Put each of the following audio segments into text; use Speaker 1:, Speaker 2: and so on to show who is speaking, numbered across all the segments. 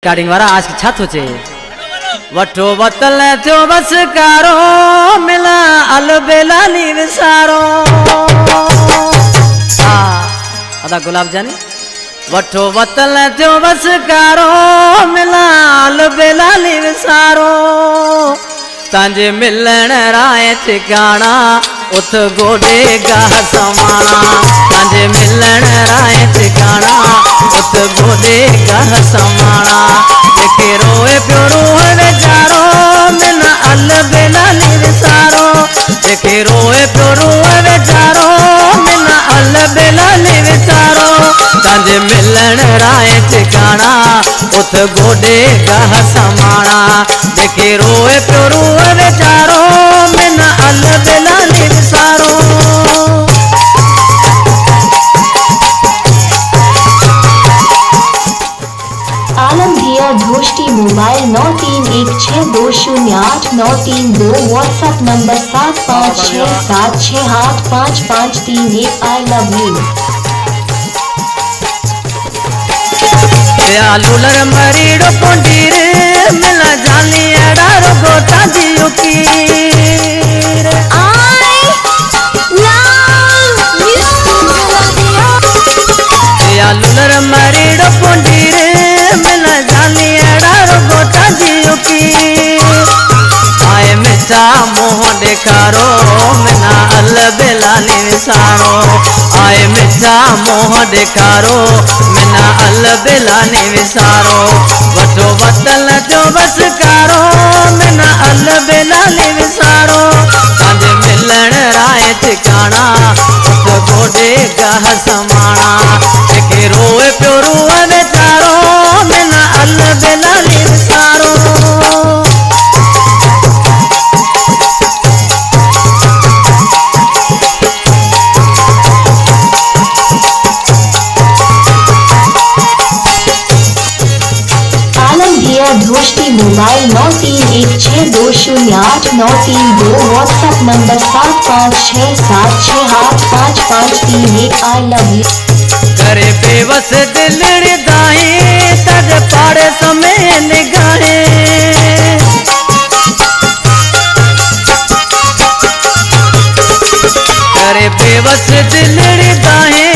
Speaker 1: Starting वाला आज की छत होचे वठो वतल थो बस कारो मिला अलबेला नी विसारो अदा गुलाब जानी वठो वतल थो बस कारो मिला अलबेला नी विसारो तांजे मिलन राय ठिकाना उथ गोडे गाह समाना तांजे मिलन राय ठिकाना उथ गोडे गाह समाना देखे रोए प्यो रूह बेचारो मिना अलबेला नी विसारो देखे रोए प्यो रूह बेचारो मिना अलबेला नी विसारो तांजे मिलन राय ठिकाना उथ गोडे गाह समाना देखे रोए प्यो रूह बेचारो मिना अलबेला नी विसारो
Speaker 2: आलमगीर ढोष्टी mobile 9316208932 WhatsApp number 7567685531 I love you.
Speaker 1: लूलर मरीडो पोंडीर मिला जानी अडारो गोटा जियो की लूलर मरीडो पोंडीर मिला जानी अडारो गोटा जियो की आए मिठा मोह देखारो मिना अलबेला नी विसारो आए मिठा मोह देखारो मिना अलबेला नी विसारो वठो वतल जो बस कारो मिना अलबेला नी विसारो तांजे मिलन राय ठिकाना उथ गोडे गाह समाना देखे रोए प्यो रूह बेचारो मिना अलबेला नी विसारो
Speaker 2: ढोष्टी mobile 9316208932 WhatsApp number 7567685531 I love you.
Speaker 1: करे बेबस दिल दाए तज पाड़े समय निगाहे करे बेबस दिल दाए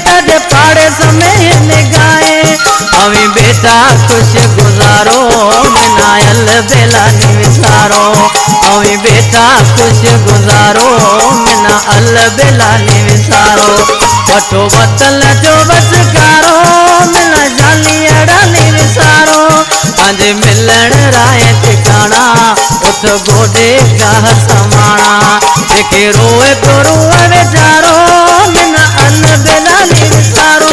Speaker 1: तज पाड़े समय निगाहे अवी बेटा खुश गुजारो मिना अलबेला नी विसारो अवी बेटा खुश गुजारो मिना अलबेला नी विसारो वठो वतल जो बस कारो मिला जानी अड़ा नी विसारो तांजे मिलन राय ठिकाना उथ गोडे गाह समाना देखे रोए प्यो रूह बेचारो मिना अलबेला नी विसारो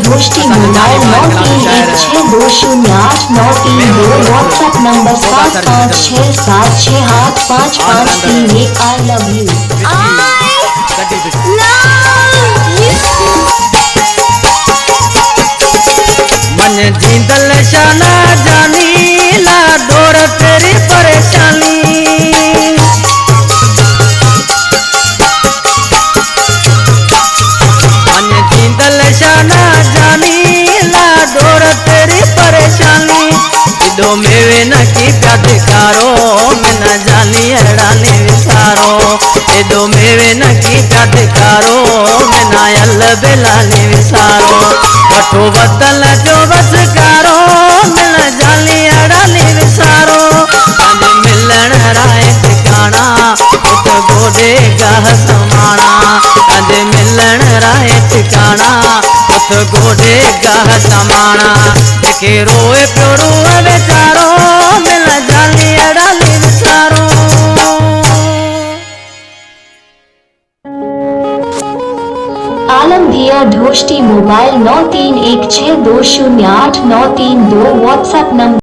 Speaker 2: ढोष्टी mobile 9316208932 WhatsApp number 7567685531 I love you.
Speaker 1: मन जींदल शाना जानी ला डोर तेरी परेशानी मन जींदल शाना जानी ला डोर तेरी परेशानी दो मेवे न की प्यादिकारो मिना जानी अड़ा नी विसारो दो मेवे न की प्यादिकारो मिना अलबेला नी विसारो वठो वतल जो बस कारो मिला जानी अड़ा नी विसारो तांजे मिलन राय ठिकाना उथ गोडे गाह समाना तांजे मिलन राय ठिकाना उथ गोडे गाह समाना देखे रोए प्यो रूह बेचारो मिला जानी अड़ा नी विसारो
Speaker 2: आलमगीर ढोष्टी मोबाइल 9316208932 व्हाट्सएप नंबर